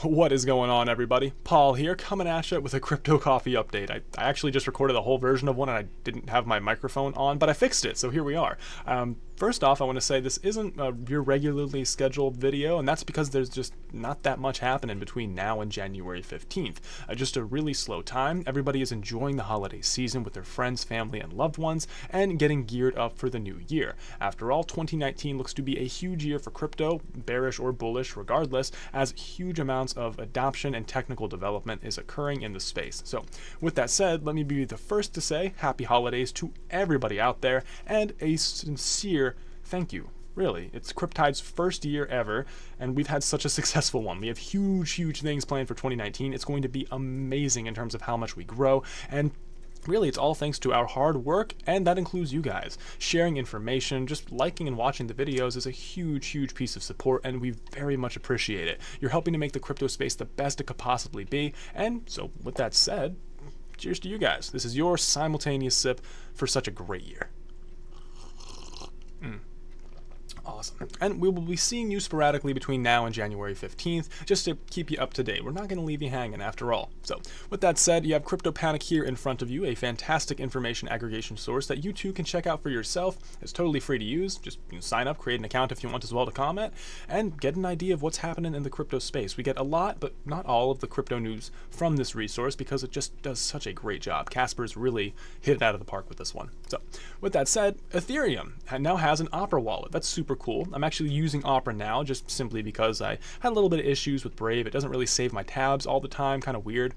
What is going on, everybody? Paul here, coming at you with a crypto coffee update. I actually just recorded a whole version of one and I didn't have my microphone on, but I fixed it, so here we are. First off, I want to say this isn't your regularly scheduled video, and that's because there's just not that much happening between now and January 15th. Just a really slow time. Everybody is enjoying the holiday season with their friends, family, and loved ones, and getting geared up for the new year. After all, 2019 looks to be a huge year for crypto, bearish or bullish regardless, as huge amounts of adoption and technical development is occurring in the space. So with that said, let me be the first to say happy holidays to everybody out there, and a sincere thank you. Really, it's Cryptide's first year ever, and we've had such a successful one. We have huge things planned for 2019. It's going to be amazing in terms of how much we grow, and really, it's all thanks to our hard work, and that includes you guys. Sharing information, just liking and watching the videos is a huge piece of support, and we very much appreciate it. You're helping to make the crypto space the best it could possibly be, and so with that said, cheers to you guys. This is your simultaneous sip for such a great year. Awesome. And we will be seeing you sporadically between now and January 15th, just to keep you up to date. We're not going to leave you hanging after all. So with that said, you have Crypto Panic here in front of you, a fantastic information aggregation source that you too can check out for yourself. It's totally free to use. Just sign up, create an account if you want as well to comment, and get an idea of what's happening in the crypto space. We get a lot, but not all of the crypto news from this resource because it just does such a great job. Casper's really hit it out of the park with this one. So with that said, Ethereum now has an Opera wallet. That's super cool. I'm actually using Opera now just simply because I had a little bit of issues with Brave. It doesn't really save my tabs all the time, kind of weird.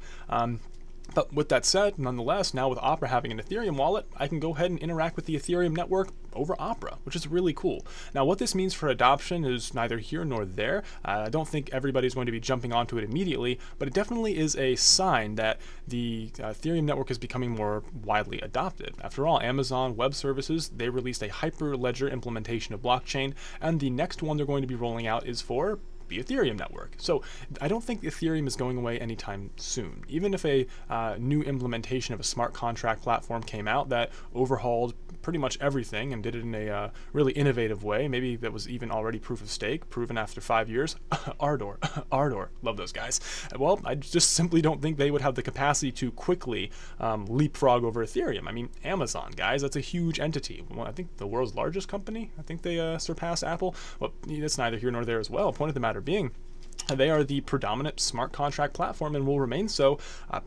But with that said, nonetheless, now with Opera having an Ethereum wallet, I can go ahead and interact with the Ethereum network over Opera, which is really cool. Now, what this means for adoption is neither here nor there. I don't think everybody's going to be jumping onto it immediately, but it definitely is a sign that the Ethereum network is becoming more widely adopted. After all, Amazon Web Services, they released a Hyperledger implementation of blockchain, and the next one they're going to be rolling out is for the Ethereum network. So I don't think Ethereum is going away anytime soon. Even if a new implementation of a smart contract platform came out that overhauled pretty much everything and did it in a really innovative way, maybe that was even already proof of stake, proven after 5 years. Ardor, love those guys. Well, I just simply don't think they would have the capacity to quickly leapfrog over Ethereum. I mean, Amazon, guys, that's a huge entity. Well, I think the world's largest company. I think they surpass Apple. Well, that's neither here nor there as well. Point of the matter being, they are the predominant smart contract platform and will remain so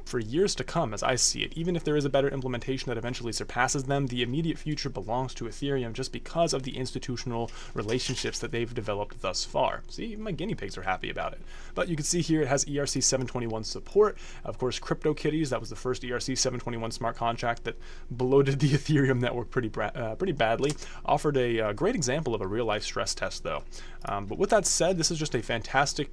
for years to come, as I see it. Even if there is a better implementation that eventually surpasses them, the immediate future belongs to Ethereum just because of the institutional relationships that they've developed thus far. See, even my guinea pigs are happy about it. But you can see here it has ERC 721 support. Of course, CryptoKitties, that was the first ERC 721 smart contract that bloated the Ethereum network pretty badly. Offered a great example of a real-life stress test, though. But with that said, this is just a fantastic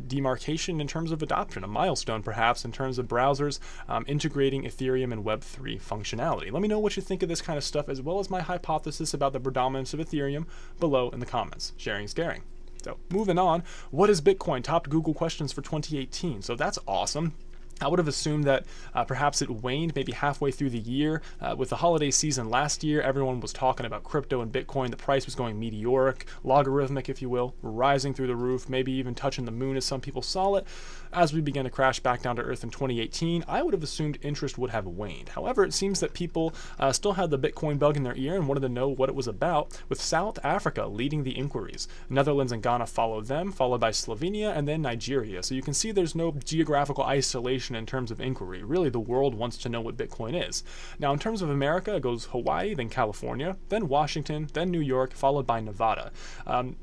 demarcation in terms of adoption, a milestone perhaps in terms of browsers integrating Ethereum and Web3 functionality. Let me know what you think of this kind of stuff, as well as my hypothesis about the predominance of Ethereum below in the comments. Sharing is caring. So moving on, what is Bitcoin? Top Google questions for 2018. So that's awesome. I would have assumed that perhaps it waned maybe halfway through the year. With the holiday season last year, everyone was talking about crypto and Bitcoin. The price was going meteoric, logarithmic, if you will, rising through the roof, maybe even touching the moon as some people saw it. As we began to crash back down to earth in 2018, I would have assumed interest would have waned. However, it seems that people still had the Bitcoin bug in their ear and wanted to know what it was about, with South Africa leading the inquiries. Netherlands and Ghana followed them, followed by Slovenia and then Nigeria. So you can see there's no geographical isolation in terms of inquiry. Really, the world wants to know what Bitcoin is. Now, in terms of America, it goes Hawaii, then California, then Washington, then New York, followed by Nevada.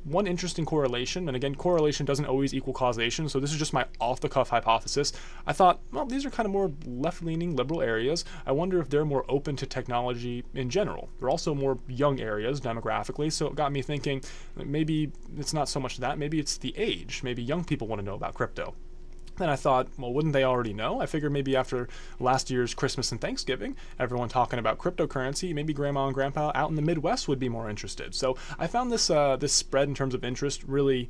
One interesting correlation, and again, correlation doesn't always equal causation, so this is just my off-the-cuff hypothesis. I thought, well, these are kind of more left-leaning liberal areas. I wonder if they're more open to technology in general. They're also more young areas demographically, so it got me thinking maybe it's not so much that, maybe it's the age. Maybe young people want to know about crypto. Then I thought, well, wouldn't they already know? I figured maybe after last year's Christmas and Thanksgiving, everyone talking about cryptocurrency, maybe grandma and grandpa out in the Midwest would be more interested. So I found this this spread in terms of interest really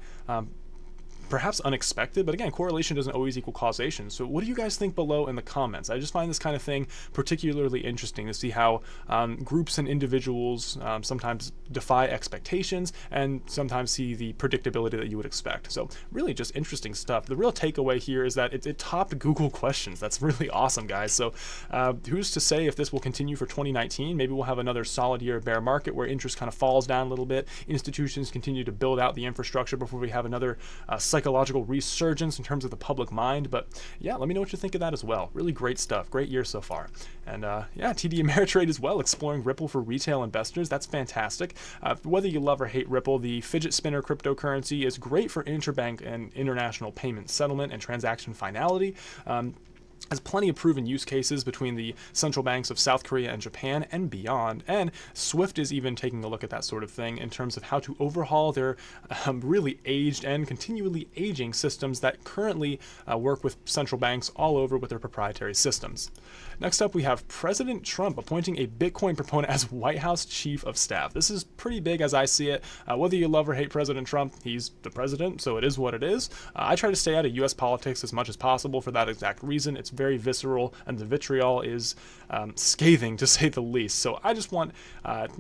perhaps unexpected, but again, correlation doesn't always equal causation. So what do you guys think below in the comments? I just find this kind of thing particularly interesting to see how groups and individuals sometimes defy expectations and sometimes see the predictability that you would expect. So really just interesting stuff. The real takeaway here is that it topped Google questions. That's really awesome, guys. So who's to say if this will continue for 2019? Maybe we'll have another solid year of bear market where interest kind of falls down a little bit. Institutions continue to build out the infrastructure before we have another psychological resurgence in terms of the public mind. But yeah, let me know what you think of that as well. Really great stuff. Great year so far. And yeah, TD Ameritrade as well, exploring Ripple for retail investors. That's fantastic. Whether you love or hate Ripple, the fidget spinner cryptocurrency is great for interbank and international payment settlement and transaction finality. Has plenty of proven use cases between the central banks of South Korea and Japan and beyond, and Swift is even taking a look at that sort of thing in terms of how to overhaul their really aged and continually aging systems that currently work with central banks all over with their proprietary systems. Next up, we have President Trump appointing a Bitcoin proponent as White House Chief of Staff. This is pretty big as I see it. Whether you love or hate President Trump, he's the president, so it is what it is. I try to stay out of U.S. politics as much as possible for that exact reason. It's very visceral, and the vitriol is scathing, to say the least. So I just want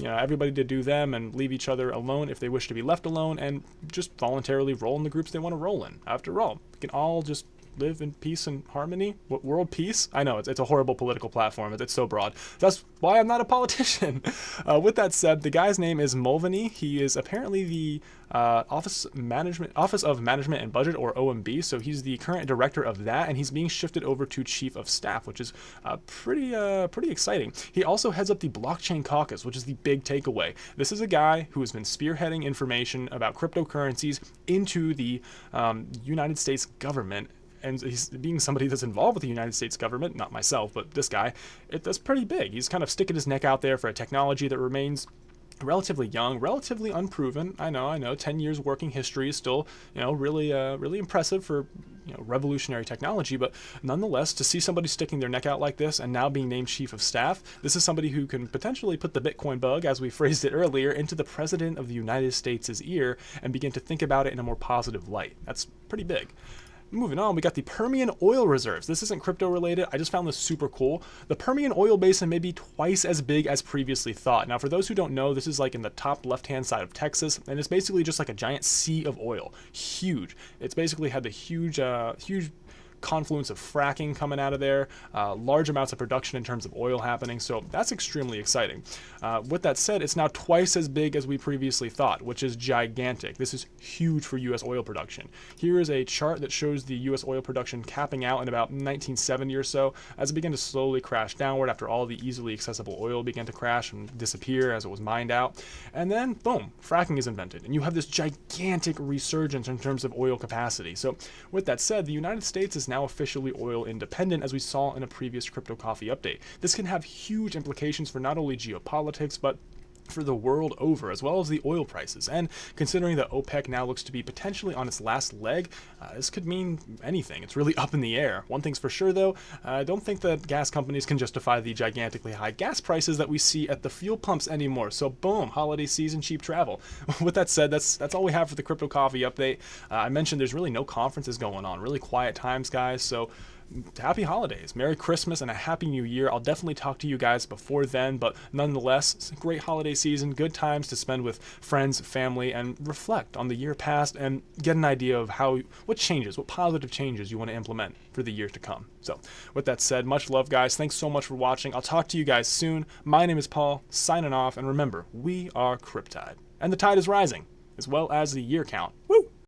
everybody to do them and leave each other alone if they wish to be left alone, and just voluntarily roll in the groups they want to roll in. After all, we can all just live in peace and harmony. What, world peace? I know it's a horrible political platform. It's so broad. That's why I'm not a politician. With that said, the guy's name is Mulvaney. He is apparently the Office of Management and Budget, or OMB. So he's the current director of that, and he's being shifted over to Chief of Staff, which is pretty exciting. He also heads up the Blockchain Caucus, which is the big takeaway. This is a guy who has been spearheading information about cryptocurrencies into the United States government. And he's being somebody that's involved with the United States government, not myself, but this guy, that's pretty big. He's kind of sticking his neck out there for a technology that remains relatively young, relatively unproven. I know, 10 years working history is still, really impressive for, revolutionary technology, but nonetheless, to see somebody sticking their neck out like this and now being named Chief of Staff, this is somebody who can potentially put the Bitcoin bug, as we phrased it earlier, into the President of the United States' ear and begin to think about it in a more positive light. That's pretty big. Moving on, we got the Permian oil reserves. This isn't crypto related. I just found this super cool. The Permian oil basin may be twice as big as previously thought. Now, for those who don't know, this is like in the top left-hand side of Texas, and it's basically just like a giant sea of oil. Huge. It's basically had the huge confluence of fracking coming out of there, large amounts of production in terms of oil happening, so that's extremely exciting. With that said, it's now twice as big as we previously thought, which is gigantic. This is huge for U.S. oil production. Here is a chart that shows the U.S. oil production capping out in about 1970 or so, as it began to slowly crash downward after all the easily accessible oil began to crash and disappear as it was mined out. And then, boom, fracking is invented, and you have this gigantic resurgence in terms of oil capacity. So with that said, the United States is now officially oil independent, as we saw in a previous Crypto Coffee update. This can have huge implications for not only geopolitics, but for the world over, as well as the oil prices. And considering that OPEC now looks to be potentially on its last leg, this could mean anything. It's really up in the air. One thing's for sure, though, I don't think that gas companies can justify the gigantically high gas prices that we see at the fuel pumps anymore. So boom, holiday season, cheap travel. With that said, that's all we have for the Crypto Coffee update. I mentioned there's really no conferences going on. Really quiet times, guys. So happy holidays, Merry Christmas, and a Happy New Year. I'll definitely talk to you guys before then, but nonetheless, it's a great holiday season, good times to spend with friends, family, and reflect on the year past and get an idea of what positive changes you want to implement for the year to come. So with that said, much love, guys. Thanks so much for watching. I'll talk to you guys soon. My name is Paul, signing off, and remember, we are Cryptide, and the tide is rising, as well as the year count. Woo!